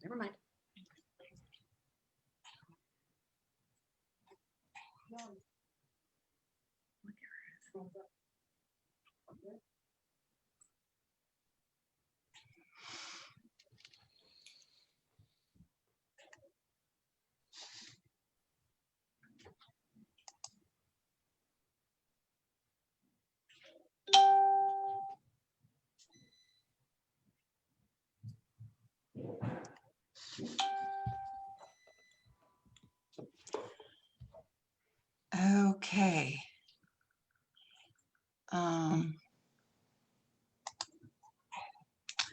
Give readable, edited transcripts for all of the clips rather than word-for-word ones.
Never mind. Okay.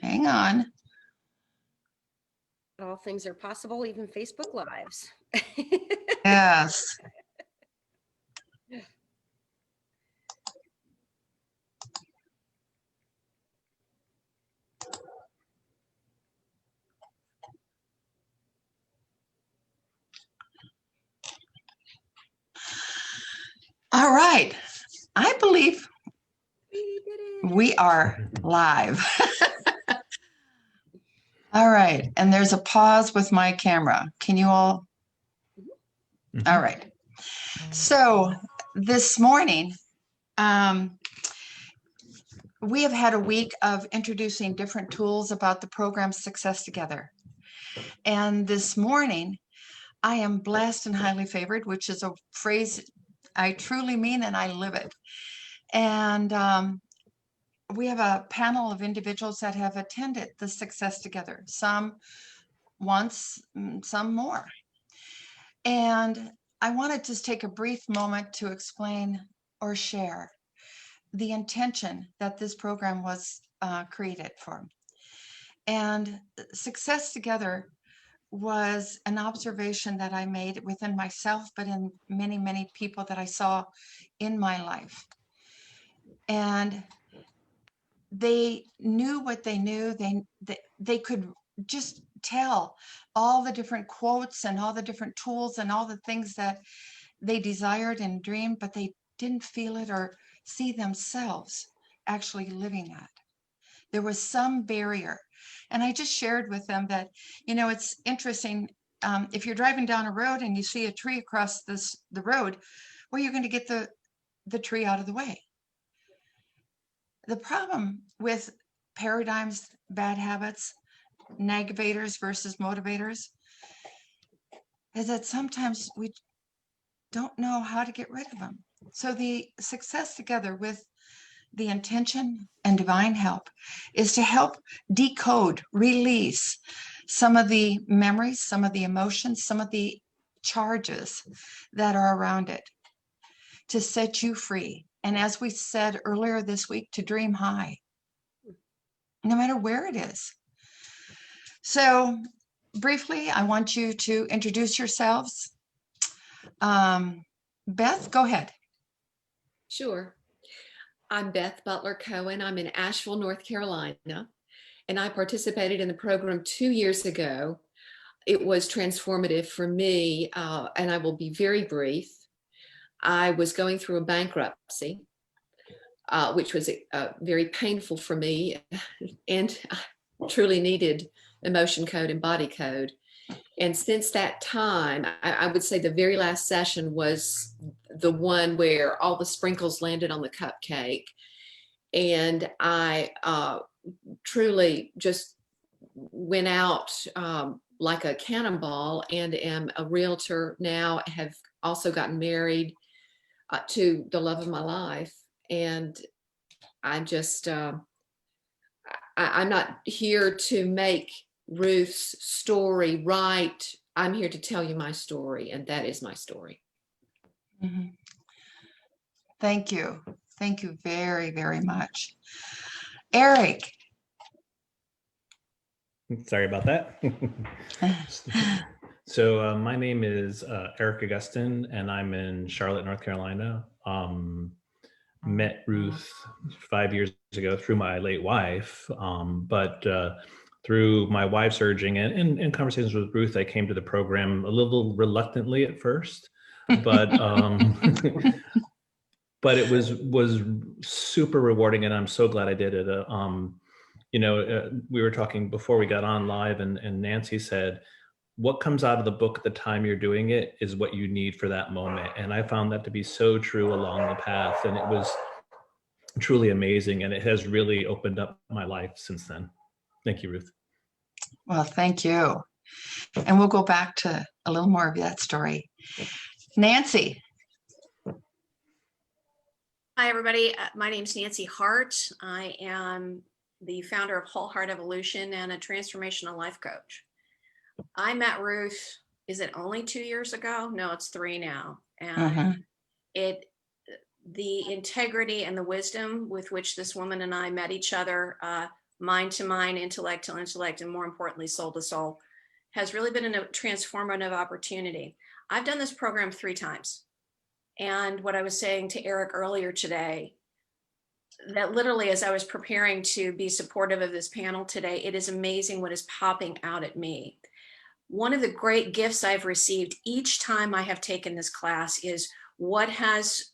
Hang on. All things are possible, even Facebook Lives. Yes. All right. I believe we are live. All right. And there's a pause with my camera. Can you all? Mm-hmm. All right. So this morning, we have had a week of introducing different tools about the program Success Together. And this morning, I am blessed and highly favored, which is a phrase I truly mean and I live it. And we have a panel of individuals that have attended the Success Together, some once, some more. And I want to just take a brief moment to explain or share the intention that this program was created for. And Success Together was an observation that I made within myself, but in many, many people that I saw in my life. And they knew what they knew. They could just tell all the different quotes and all the different tools and all the things that they desired and dreamed, but they didn't feel it or see themselves actually living that. There was some barrier. And I just shared with them that, you know, it's interesting. If you're driving down a road and you see a tree across the road, well, you're going to get the tree out of the way. The problem with paradigms, bad habits, negativators versus motivators is that sometimes we don't know how to get rid of them. So the Success Together with the intention and divine help is to help decode, release some of the memories, some of the emotions, some of the charges that are around it, to set you free. And as we said earlier this week, to dream high, no matter where it is. So briefly, I want you to introduce yourselves. Beth, go ahead. Sure. I'm Beth Butler Cohen. I'm in Asheville, North Carolina, and I participated in the program 2 years ago. It was transformative for me, and I will be very brief. I was going through a bankruptcy, which was very painful for me, and I truly needed emotion code and body code. And since that time, I would say the very last session was the one where all the sprinkles landed on the cupcake. And I truly just went out like a cannonball, and am a realtor now, have also gotten married to the love of my life. And I'm just, I'm not here to make Ruth's story right. I'm here to tell you my story, and that is my story. Mm-hmm. Thank you. Thank you very, very much. Eric. Sorry about that. So my name is Eric Augustin, and I'm in Charlotte, North Carolina. Met Ruth 5 years ago through my late wife, but through my wife's urging and in conversations with Ruth, I came to the program a little reluctantly at first, but but it was super rewarding, and I'm so glad I did it. we were talking before we got on live, and Nancy said, what comes out of the book at the time you're doing it is what you need for that moment. And I found that to be so true along the path. And it was truly amazing. And it has really opened up my life since then. Thank you, Ruth. Well, thank you. And we'll go back to a little more of that story. Nancy. Hi, everybody. My name is Nancy Hart. I am the founder of Whole Heart Evolution and a transformational life coach. I met Ruth, is it only 2 years ago? No, it's 3 now. And the integrity and the wisdom with which this woman and I met each other, mind to mind, intellect to intellect, and more importantly, soul to soul, has really been a transformative opportunity. I've done this program 3 times. And what I was saying to Eric earlier today, that literally as I was preparing to be supportive of this panel today, it is amazing what is popping out at me. One of the great gifts I've received each time I have taken this class is what has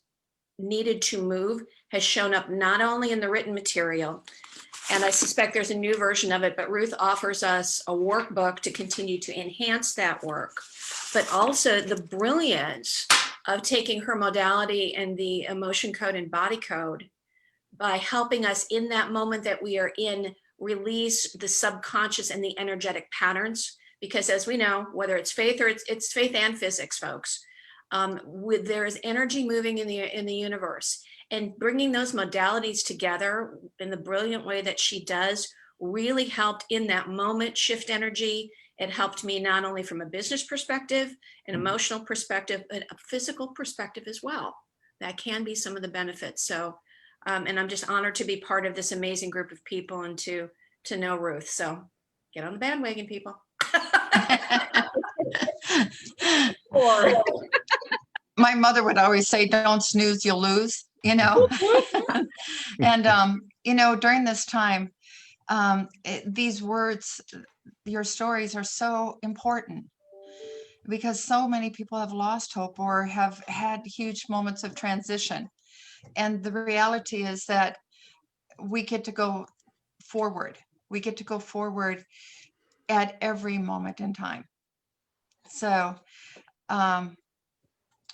needed to move has shown up not only in the written material, and I suspect there's a new version of it, but Ruth offers us a workbook to continue to enhance that work, but also the brilliance of taking her modality and the emotion code and body code by helping us in that moment that we are in, release the subconscious and the energetic patterns. Because as we know, whether it's faith or it's faith and physics, folks, there is energy moving in the universe, and bringing those modalities together in the brilliant way that she does really helped in that moment shift energy. It helped me not only from a business perspective, an emotional perspective, but a physical perspective as well. That can be some of the benefits. So, and I'm just honored to be part of this amazing group of people and to know Ruth. So get on the bandwagon, people. My mother would always say, don't snooze, you'll lose, And, during this time, these words, your stories are so important because so many people have lost hope or have had huge moments of transition. And the reality is that we get to go forward. We get to go forward at every moment in time. So,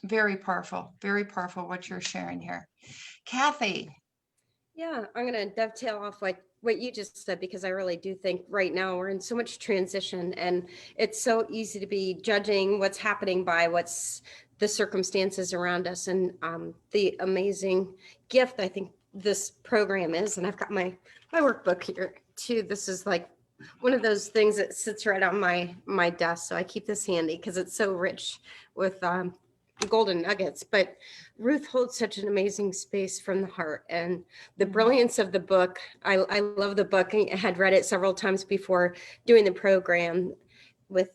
very powerful what you're sharing here. Kathy. Yeah, I'm going to dovetail off what you just said, because I really do think right now we're in so much transition, and it's so easy to be judging what's happening by what's the circumstances around us. And the amazing gift I think this program is, and I've got my workbook here too. This is like one of those things that sits right on my desk. So I keep this handy because it's so rich with golden nuggets. But Ruth holds such an amazing space from the heart, and the brilliance of the book. I love the book. I had read it several times before doing the program with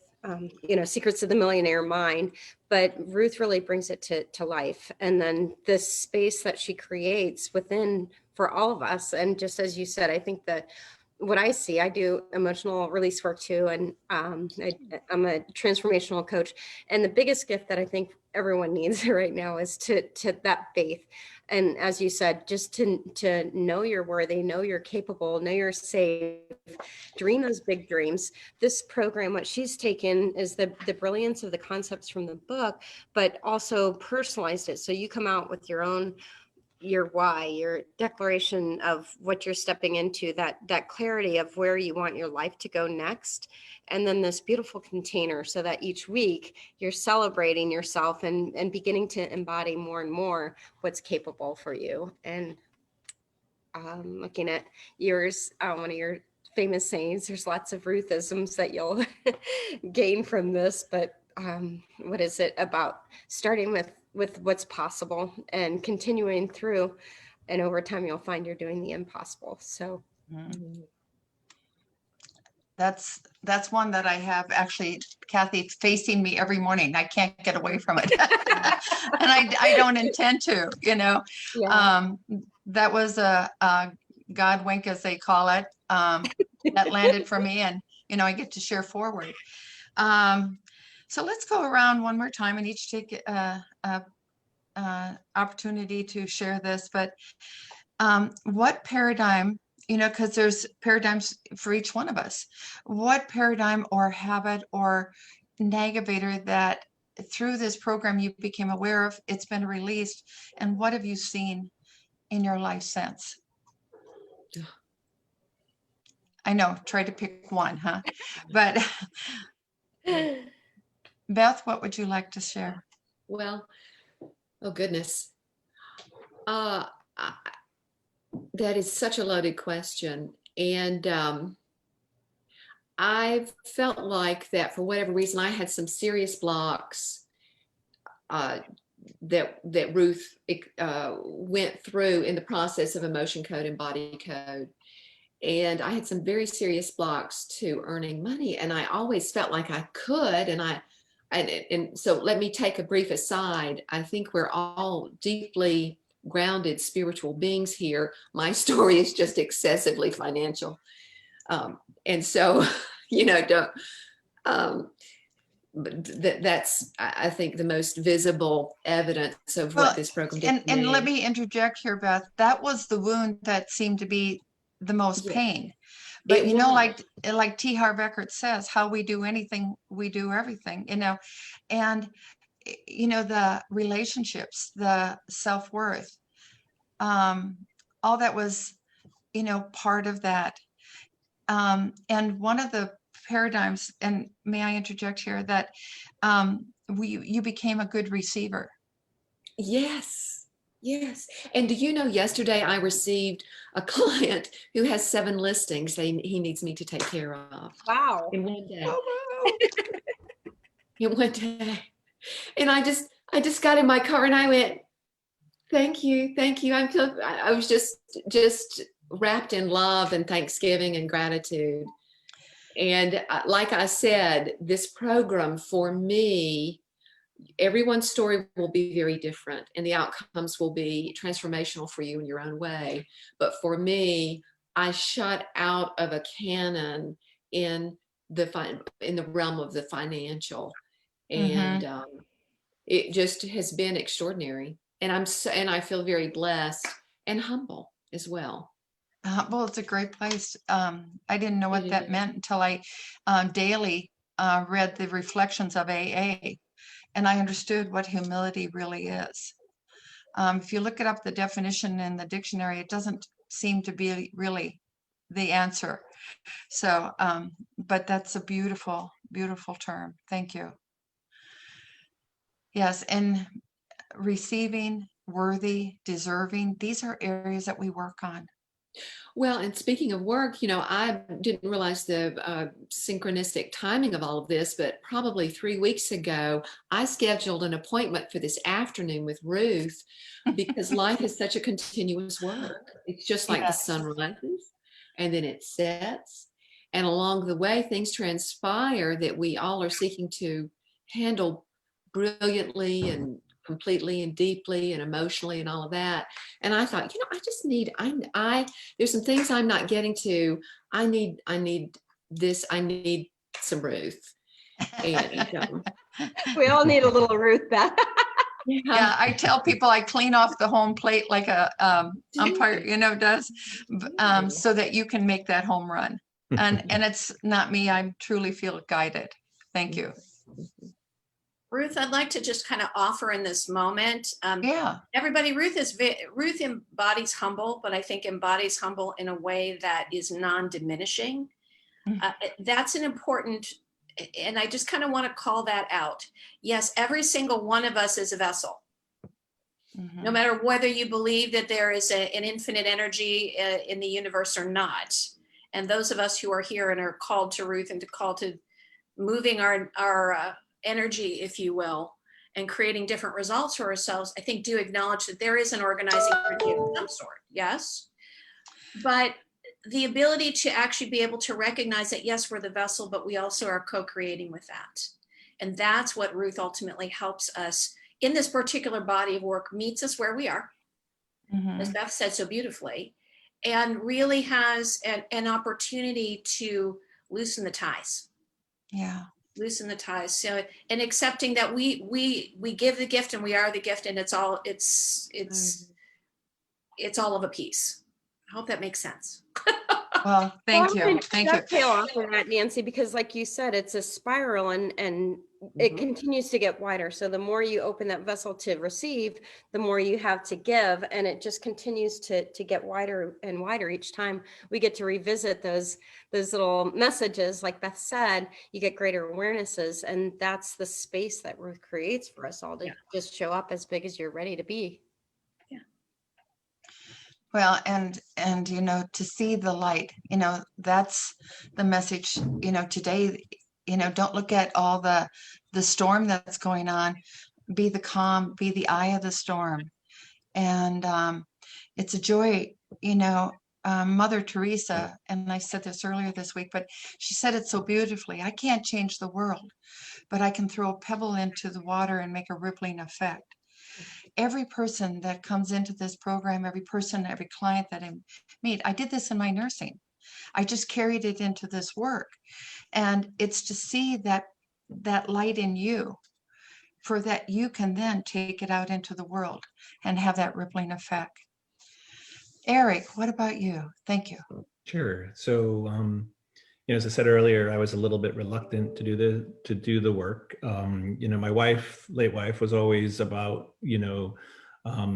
Secrets of the Millionaire Mind, but Ruth really brings it to life. And then this space that she creates within for all of us. And just as you said, I think that what I see, I do emotional release work too, and I'm a transformational coach. And the biggest gift that I think everyone needs right now is to that faith. And as you said, just to know you're worthy, know you're capable, know you're safe, dream those big dreams. This program, what she's taken is the brilliance of the concepts from the book, but also personalized it. So you come out with your why, your declaration of what you're stepping into, that clarity of where you want your life to go next. And then this beautiful container so that each week you're celebrating yourself and beginning to embody more and more what's capable for you. And looking at yours, one of your famous sayings, there's lots of Ruthisms that you'll gain from this, but what is it about starting with what's possible and continuing through, and over time you'll find you're doing the impossible. So that's one that I have actually, Kathy, facing me every morning. I can't get away from it. And I don't intend to, yeah. That was a God wink, as they call it, that landed for me, and I get to share forward. So let's go around one more time and each take opportunity to share this. But what paradigm because there's paradigms for each one of us. What paradigm or habit or negativator that through this program you became aware of, it's been released, and what have you seen in your life since? I know, try to pick one, huh? But Beth, what would you like to share? Well, oh goodness. I, that is such a loaded question. And I felt like that for whatever reason, I had some serious blocks that Ruth went through in the process of emotion code and body code. And I had some very serious blocks to earning money. And I always felt like I could. And so let me take a brief aside. I think we're all deeply grounded spiritual beings here. My story is just excessively financial. And so, don't, but that's, I think, the most visible evidence of what this program did. And let me interject here, Beth. That was the wound that seemed to be the most pain. But like T. Harv Eckert says, how we do anything, we do everything, and the relationships, the self-worth, all that was, part of that. And one of the paradigms, and may I interject here, that you became a good receiver. Yes. And do you know, yesterday I received a client who has 7 listings he needs me to take care of. Wow. In one day. Oh, wow. In one day. And I just got in my car and I went, thank you. I was just wrapped in love and thanksgiving and gratitude. And like I said, this program for me, everyone's story will be very different and the outcomes will be transformational for you in your own way. But for me, I shot out of a cannon in the realm of the financial. And it just has been extraordinary. And I feel very blessed and humble as well. Well, it's a great place. I didn't know what that meant until I daily read the reflections of AA, and I understood what humility really is. If you look it up, the definition in the dictionary, it doesn't seem to be really the answer. So, but that's a beautiful, beautiful term. Thank you. Yes, and receiving, worthy, deserving, these are areas that we work on. Well, and speaking of work, I didn't realize the synchronistic timing of all of this, but probably 3 weeks ago, I scheduled an appointment for this afternoon with Ruth because life is such a continuous work. It's just like the sun rises and then it sets. And along the way, things transpire that we all are seeking to handle brilliantly and completely and deeply and emotionally and all of that. And I thought, I just need, there's some things I'm not getting to. I need this. I need some Ruth. And We all need a little Ruth, Beth. Yeah, I tell people I clean off the home plate like a umpire, does, so that you can make that home run. And it's not me. I truly feel guided. Thank you. Ruth, I'd like to just kind of offer in this moment. Everybody, Ruth embodies humble, but I think embodies humble in a way that is non-diminishing. That's an important, and I just kind of want to call that out. Yes, every single one of us is a vessel. No matter whether you believe that there is an infinite energy in the universe or not. And those of us who are here and are called to Ruth and called to moving our energy, if you will, and creating different results for ourselves, I think do acknowledge that there is an organizing energy of some sort, yes? But the ability to actually be able to recognize that, yes, we're the vessel, but we also are co-creating with that. And that's what Ruth ultimately helps us in this particular body of work, meets us where we are, as Beth said so beautifully, and really has an opportunity to loosen the ties. Yeah. Loosen the ties. So, and accepting that we give the gift and we are the gift, and it's all of a piece. I hope that makes sense. Well, Well, thank I'm you. gonna Thank you. dovetail off of that, Nancy, because like you said, it's a spiral and it continues to get wider. So the more you open that vessel to receive, the more you have to give, and it just continues to get wider and wider each time we get to revisit those little messages. Like Beth said, you get greater awarenesses, and that's the space that Ruth creates for us all to Yeah. just show up as big as you're ready to be. Well, and to see the light, that's the message, today, don't look at all the storm that's going on. Be the calm, be the eye of the storm. And it's a joy, Mother Teresa, and I said this earlier this week, but she said it so beautifully. I can't change the world, but I can throw a pebble into the water and make a rippling effect. Every person that comes into this program, every client that I meet, I did this in my nursing. I just carried it into this work. And it's to see that light in you, for that you can then take it out into the world and have that rippling effect. Eric, what about you? Thank you. Sure. So, as I said earlier, I was a little bit reluctant to do the work. My late wife, was always about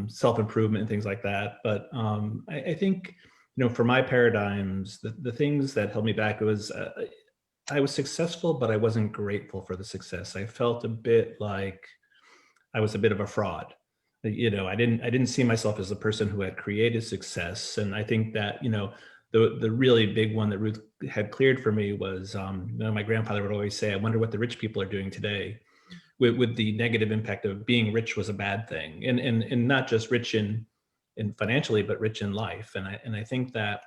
self-improvement and things like that. But I think for my paradigms, the things that held me back was I was successful, but I wasn't grateful for the success. I felt a bit like I was a bit of a fraud. I didn't see myself as the person who had created success. And I think that the really big one that Ruth had cleared for me was, my grandfather would always say, I wonder what the rich people are doing today, with the negative impact of being rich was a bad thing, and not just rich in financially, but rich in life. And I think that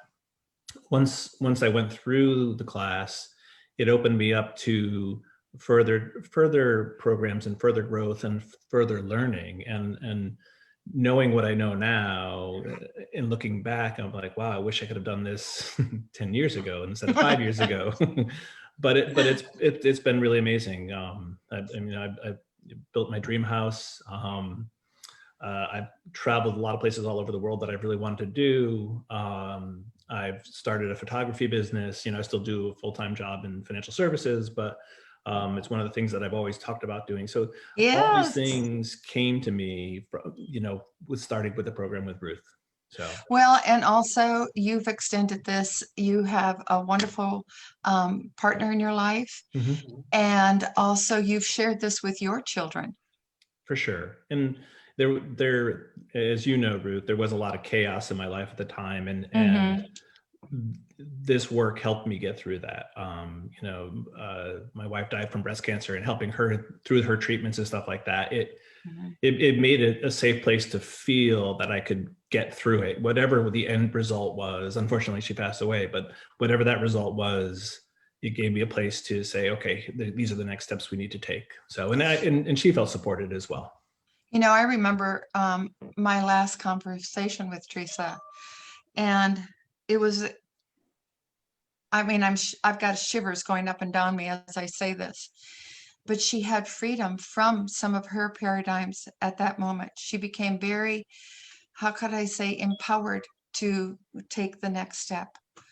once I went through the class, it opened me up to further programs and further growth and further learning, and knowing what I know now, and looking back, I'm like, wow, I wish I could have done this 10 years ago instead of 5 years ago. but it's been really amazing. I built my dream house. I've traveled a lot of places all over the world that I've really wanted to do. I've started a photography business. I still do a full-time job in financial services, but it's one of the things that I've always talked about doing. So all these Yes. things came to me from, with starting with the program with Ruth. So, Well, and also you've extended this. You have a wonderful partner in your life. And also you've shared this with your children. for sure. And there, as you know, Ruth, there was a lot of chaos in my life at the time, and this work helped me get through that. My wife died from breast cancer, and helping her through her treatments and stuff like that, it made it a safe place to feel that I could get through it, whatever the end result was. Unfortunately, she passed away, but whatever that result was, it gave me a place to say, okay, these are the next steps we need to take. So, and she felt supported as well. I remember my last conversation with Teresa, and it was, I've got shivers going up and down me as I say this, but she had freedom from some of her paradigms at that moment. She became very, how could I say, empowered to take the next step.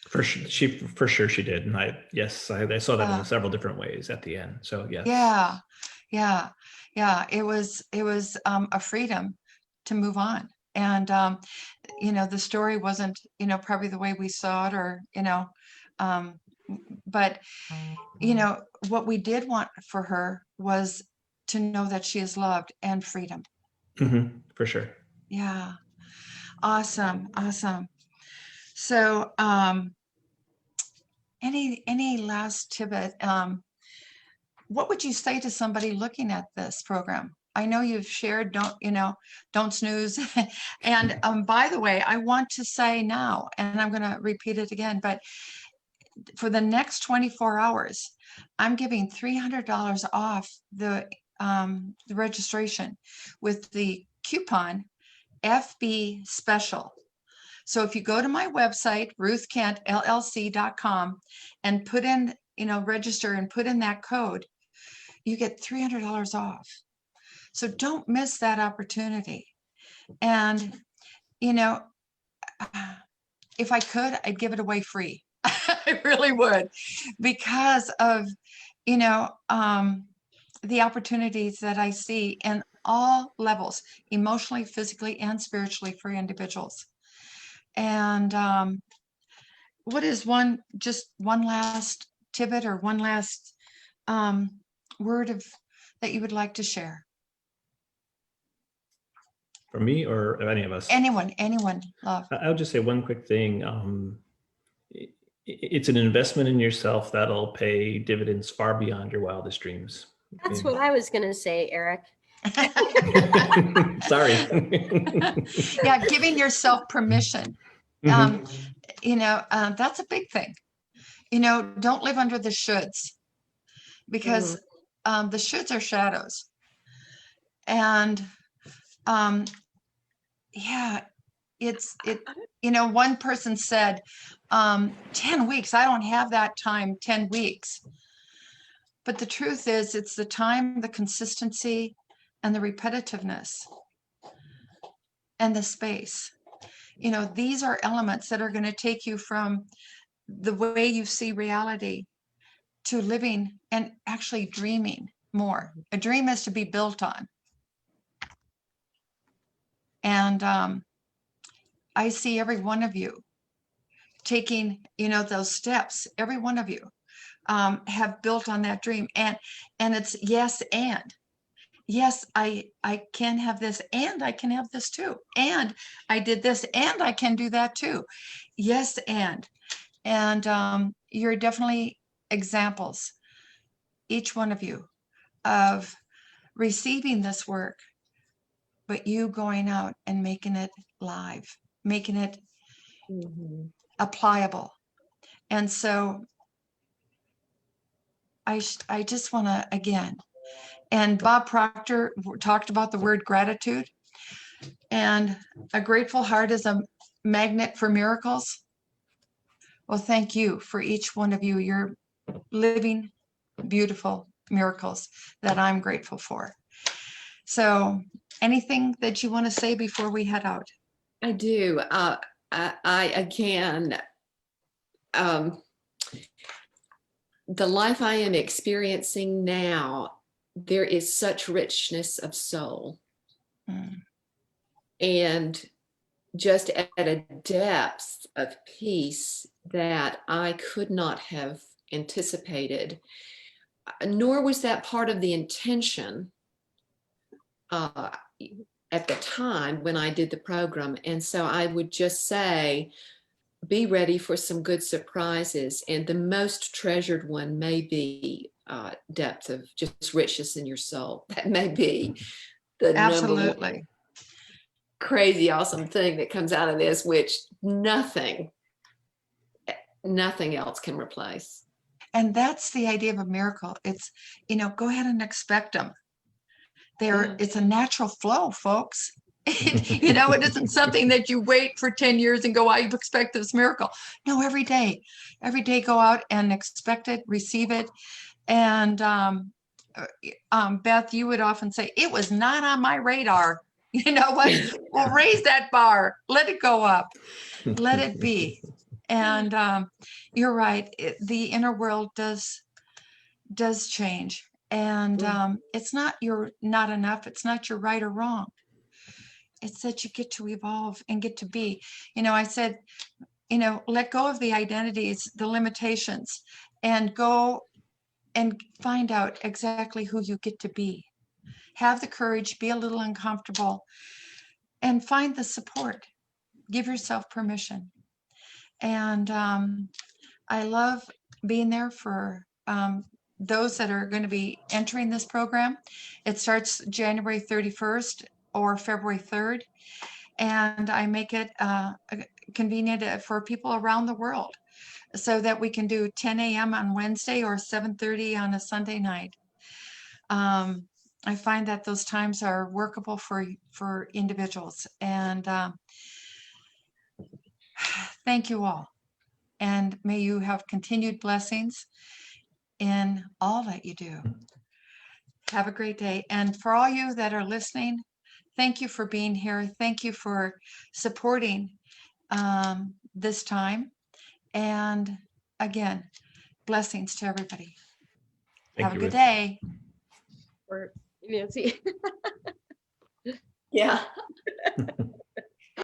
For sure she did. And I saw that in several different ways at the end. So yes. Yeah. It was a freedom to move on. And, the story wasn't, probably the way we saw it, or, but, what we did want for her was to know that she is loved and freedom. For sure. Yeah. Awesome. So, any last tidbit? What would you say to somebody looking at this program? I know you've shared, don't snooze. And by the way, I want to say now, and I'm going to repeat it again, but for the next 24 hours, I'm giving $300 off the registration with the coupon FB Special. So if you go to my website, ruthkentllc.com, and put in, register and put in that code, you get $300 off. So don't miss that opportunity. And, if I could, I'd give it away free. I really would, because of, you know, the opportunities that I see in all levels, emotionally, physically, and spiritually for individuals. And what is just one last tidbit or one last word of that you would like to share? For me or any of us? Anyone, love. I'll just say one quick thing. It's an investment in yourself that'll pay dividends far beyond your wildest dreams. That's what I was going to say, Eric. Sorry. Yeah, giving yourself permission. Mhm. That's a big thing. Don't live under the shoulds, because the shoulds are shadows. And yeah, one person said, 10 weeks, I don't have that time, 10 weeks. But the truth is, it's the time, the consistency, and the repetitiveness, and the space. These are elements that are going to take you from the way you see reality to living and actually dreaming more. A dream is to be built on. And I see every one of you taking, those steps. Every one of you have built on that dream. And it's yes, and yes, I can have this, and I can have this too. And I did this, and I can do that too. Yes, and you're definitely examples, each one of you, of receiving this work, but you going out and making it live, making it applicable. And so I just want to, again, and Bob Proctor talked about the word gratitude, and a grateful heart is a magnet for miracles. Well, thank you for each one of you. You're living, beautiful miracles that I'm grateful for. So anything that you want to say before we head out? I do. I again, the life I am experiencing now, there is such richness of soul. And just at a depth of peace that I could not have anticipated, nor was that part of the intention at the time when I did the program. And so I would just say, be ready for some good surprises. And the most treasured one may be depth of just richness in your soul. That may be the number one crazy awesome thing that comes out of this, which nothing else can replace. And that's the idea of a miracle. It's, go ahead and expect them. It's a natural flow, folks. It isn't something that you wait for 10 years and go, I expect this miracle. No, every day go out and expect it, receive it. And Beth, you would often say, it was not on my radar. You know what? Well, raise that bar, let it go up, let it be. And you're right. The inner world does change. And it's not you're not enough. It's not you're right or wrong. It's that you get to evolve and get to be. I said, let go of the identities, the limitations, and go and find out exactly who you get to be. Have the courage, be a little uncomfortable, and find the support. Give yourself permission. And I love being there for those that are going to be entering this program. It starts January 31st or February 3rd. And I make it convenient for people around the world so that we can do 10 a.m. on Wednesday or 7:30 on a Sunday night. I find that those times are workable for individuals. And thank you all. And may you have continued blessings in all that you do. Have a great day. And for all you that are listening, thank you for being here. Thank you for supporting this time. And again, blessings to everybody. Thank Have you, a good Ruth. day. Or Nancy. Yeah.